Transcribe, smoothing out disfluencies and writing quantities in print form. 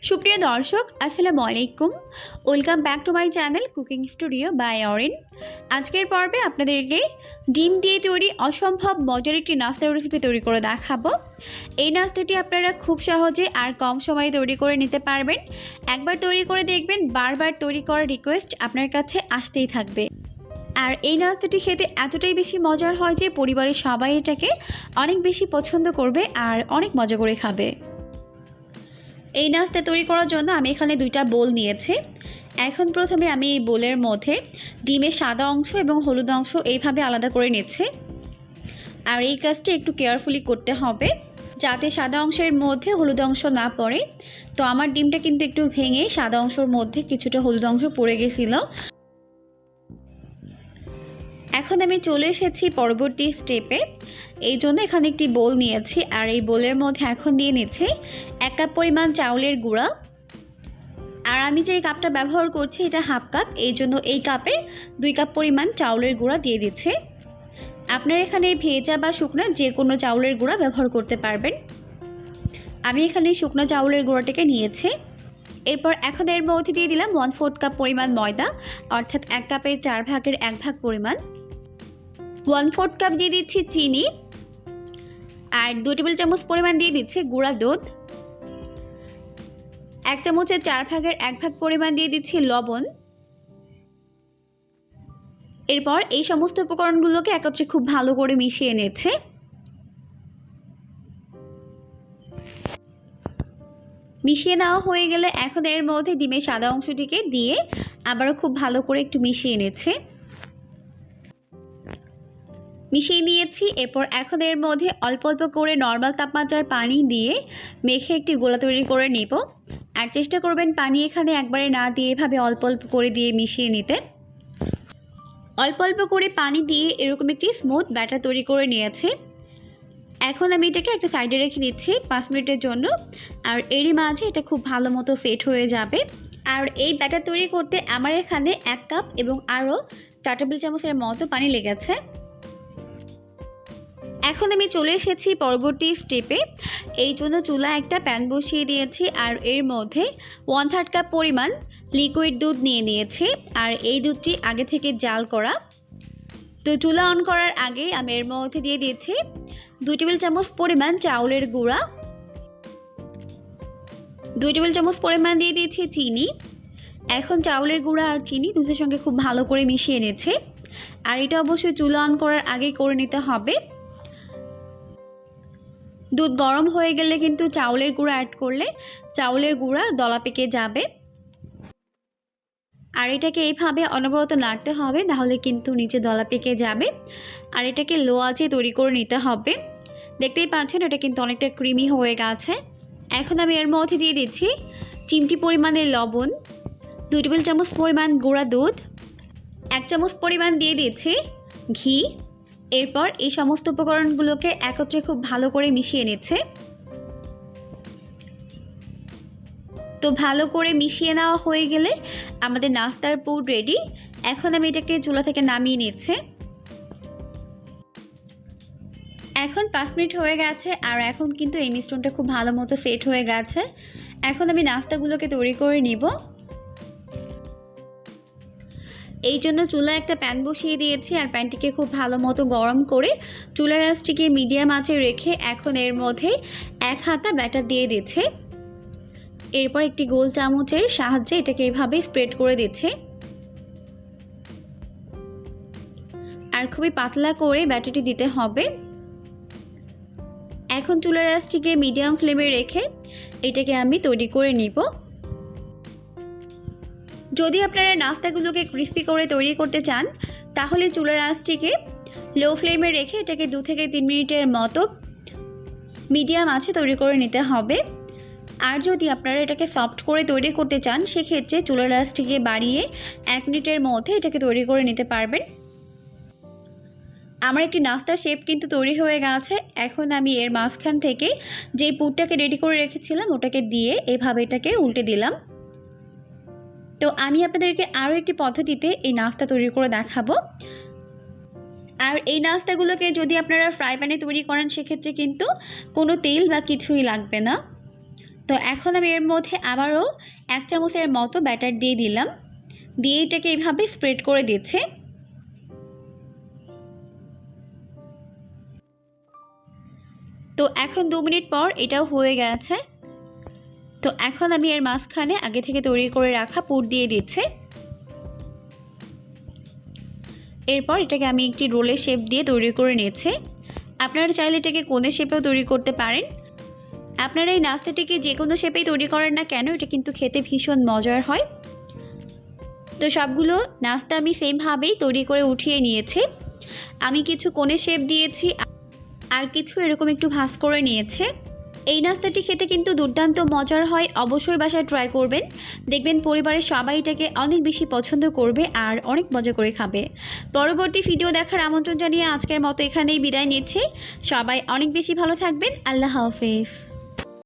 সুপ্রিয় দর্শক আসসালামু আলাইকুম, welcome back to my channel cooking studio by Arin. আজকের পর্বে আপনাদেরকে ডিম দিয়ে তৈরি অসম্ভব মজার একটি নাস্তা রেসিপি তৈরি করে দেখাবো। এই নাস্তাটি আপনারা খুব সহজে আর কম সময়ে তৈরি করে নিতে পারবেন। একবার তৈরি করে দেখবেন, বারবার তৈরি করার রিকোয়েস্ট আপনার কাছে আসতেই থাকবে। আর এই নাস্তাটি খেতে এতটাই বেশি মজার হয় যে পরিবারের সবাই এটাকে অনেক বেশি পছন্দ করবে আর অনেক মজা করে খাবে। এই নাস্তা তৈরি করার জন্য আমি এখানে দুইটা বোল নিয়েছি। এখন প্রথমে আমি এই বোলের মধ্যে ডিমের সাদা অংশ এবং হলুদ অংশ এইভাবে আলাদা করে নিচ্ছি। আর এই কাজটা একটু কেয়ারফুলি করতে হবে যাতে সাদা অংশের মধ্যে হলুদ অংশ না পড়ে। তো আমার ডিমটা কিন্তু একটু ভেঙে সাদা অংশের মধ্যে কিছুটা হলুদ অংশ পড়ে গেছিলো। এখন আমি চলে এসেছি পরবর্তী স্টেপে। এই জন্য এখানে একটি বোল নিয়েছি আর এই বোলের মধ্যে এখন দিয়ে নিচ্ছি 1 কাপ পরিমাণ চাউলের গুঁড়া। আর আমি যে কাপটা ব্যবহার করছি এটা হাফ কাপ, এই জন্য এই কাপের 2 কাপ পরিমাণ চাউলের গুঁড়া দিয়ে দিচ্ছে। আপনারা এখানে ভেজা বা শুকনো যে কোনো চাউলের গুঁড়া ব্যবহার করতে পারবেন। আমি এখানে শুকনো চাউলের গুঁড়াটাকে নিয়েছি। এরপর এখন এর মধ্যে দিয়ে দিলাম 1/4 কাপ পরিমাণ ময়দা, অর্থাৎ 1 কাপের 4 ভাগের 1 ভাগ পরিমাণ। 1/4 কাপ দিয়ে দিচ্ছি চিনি আর 2 টেবিল চামচ পরিমাণ দিয়ে দিচ্ছি গুঁড়া দুধ। 1 চামচের 4 ভাগের 1 ভাগ পরিমাণ দিয়ে দিচ্ছি লবণ। এরপর এই সমস্ত উপকরণগুলোকে একত্রে খুব ভালো করে মিশিয়ে নিচ্ছে। মিশিয়ে নেওয়া হয়ে গেলে এখন এর মধ্যে ডিমের সাদা অংশটিকে দিয়ে আবারও খুব ভালো করে একটু মিশিয়ে নিচ্ছে। মিশিয়ে নিয়েছি। এরপর এখন এর মধ্যে অল্প অল্প করে নর্মাল তাপমাত্রার পানি দিয়ে মেখে একটি গোলা তৈরি করে নিব। আর চেষ্টা করবেন পানি এখানে একবারে না দিয়ে এভাবে অল্প অল্প করে দিয়ে মিশিয়ে নিতে। অল্প অল্প করে পানি দিয়ে এরকম একটি স্মুথ ব্যাটার তৈরি করে নিয়েছি। এখন আমি এটাকে একটা সাইডে রেখে দিচ্ছি 5 মিনিটের জন্য। আর এরই মাঝে এটা খুব ভালো মতো সেট হয়ে যাবে। আর এই ব্যাটার তৈরি করতে আমার এখানে 1 কাপ এবং আরও 4 টেবিল চামচের মতো পানি লেগেছে। এখন আমি চলে এসেছি পরবর্তী স্টেপে। এই জন্য চুলায় একটা প্যান বসিয়ে দিয়েছি আর এর মধ্যে 1/3 কাপ পরিমাণ লিকুইড দুধ নিয়ে নিয়েছি। আর এই দুধটি আগে থেকে জাল করা। তো চুলা অন করার আগে আমি এর মধ্যে দিয়ে দিয়েছি 2 টেবিল চামচ পরিমাণ চাউলের গুঁড়া, 2 টেবিল চামচ পরিমাণ দিয়ে দিয়েছি চিনি। এখন চাউলের গুঁড়া আর চিনি দুধের সঙ্গে খুব ভালো করে মিশিয়ে নিচ্ছে। আর এটা অবশ্যই চুলা অন করার আগেই করে নিতে হবে। দুধ গরম হয়ে গেলে কিন্তু চাউলের গুঁড়া অ্যাড করলে চাউলের গুঁড়া দলা পেকে যাবে। আর এটাকে এইভাবে অনবরত নাড়তে হবে, তাহলে কিন্তু নিচে দলা পেকে যাবে। আর এটাকে লো আঁচে তৈরি করে নিতে হবে। দেখতেই পাচ্ছেন এটা কিন্তু অনেকটা ক্রিমি হয়ে গেছে। এখন আমি এর মধ্যে দিয়ে দিচ্ছি চিমটি পরিমাণের লবণ, 2 টেবিল চামচ পরিমাণ গুঁড়া দুধ, 1 চামচ পরিমাণ দিয়ে দিচ্ছি ঘি। এরপর এই সমস্ত উপকরণগুলোকে একত্রে খুব ভালো করে মিশিয়ে নিচ্ছে। তো ভালো করে মিশিয়ে নেওয়া হয়ে গেলে আমাদের নাস্তার পুর রেডি। এখন আমি এটাকে চুলা থেকে নামিয়ে নিচ্ছি। এখন 5 মিনিট হয়ে গেছে আর এখন কিন্তু এই মিশ্রণটা খুব ভালো মতো সেট হয়ে গেছে। এখন আমি নাস্তাগুলোকে তৈরি করে নিব। এই জন্য চুলায় একটা প্যান বসিয়ে দিয়েছি আর প্যানটিকে খুব ভালো মতো গরম করে চুলার আঁচটিকে মিডিয়াম আঁচে রেখে এখন এর মধ্যে 1 হাতা ব্যাটার দিয়ে দিচ্ছে। এরপর একটি গোল চামচের সাহায্যে এটাকে এইভাবে স্প্রেড করে দিচ্ছে। আর খুবই পাতলা করে ব্যাটারটি দিতে হবে। এখন চুলার আঁচটিকে মিডিয়াম ফ্লেমে রেখে এটাকে আমি তৈরি করে নিব। যদি আপনারা নাস্তাগুলোকে ক্রিস্পি করে তৈরি করতে চান তাহলে চুলার আঁচটিকে লো ফ্লেমে রেখে এটাকে 2 থেকে 3 মিনিটের মতো মিডিয়াম আঁচে তৈরি করে নিতে হবে। আর যদি আপনারা এটাকে সফট করে তৈরি করতে চান সেক্ষেত্রে চুলার আঁচটিকে বাড়িয়ে 1 মিনিটের মধ্যে এটাকে তৈরি করে নিতে পারবেন। আমার একটি নাস্তার শেপ কিন্তু তৈরি হয়ে গেছে। এখন আমি এর মাঝখান থেকে যেই পুরটাকে রেডি করে রেখেছিলাম ওটাকে দিয়ে এভাবে এটাকে উল্টে দিলাম। তো আমি আপনাদেরকে আরও একটি পদ্ধতিতে এই নাস্তা তৈরি করে দেখাবো। আর এই নাস্তাগুলোকে যদি আপনারা ফ্রাই প্যানে তৈরি করেন সেক্ষেত্রে কিন্তু কোনো তেল বা কিছুই লাগবে না। তো এখন আমি এর মধ্যে আবারও 1 চামচের মতো ব্যাটার দিয়ে দিলাম, দিয়ে এটাকে এইভাবে স্প্রেড করে দিচ্ছে। তো এখন 2 মিনিট পর এটাও হয়ে গেছে। তো এখন আমি এর মাঝখানে আগে থেকে তৈরি করে রাখা পুর দিয়ে দিচ্ছি। এরপর এটাকে আমি একটি রোলের শেপ দিয়ে তৈরি করে নিয়েছি। আপনারা চাইলে এটাকে কোণের শেপেও তৈরি করতে পারেন। আপনারা এই নাস্তাটিকে যে কোনো শেপেই তৈরি করেন না কেন, এটা কিন্তু খেতে ভীষণ মজার হয়। তো সবগুলো নাস্তা আমি সেমভাবেই তৈরি করে উঠিয়ে নিয়েছি। আমি কিছু কোণের শেপ দিয়েছি আর কিছু এরকম একটু ভাঁজ করে নিয়েছে। এই নাস্তাটি খেতে কিন্তু দুর্দান্ত মজার হয়, অবশ্যই বাসায় ট্রাই করবেন। দেখবেন পরিবারের সবাই এটাকে অনেক বেশি পছন্দ করবে আর অনেক মজা করে খাবে। পরবর্তী ভিডিও দেখার আমন্ত্রণ জানিয়ে আজকের মতো এখানেই বিদায় নিচ্ছি। সবাই অনেক বেশি ভালো থাকবেন। আল্লাহ হাফেজ।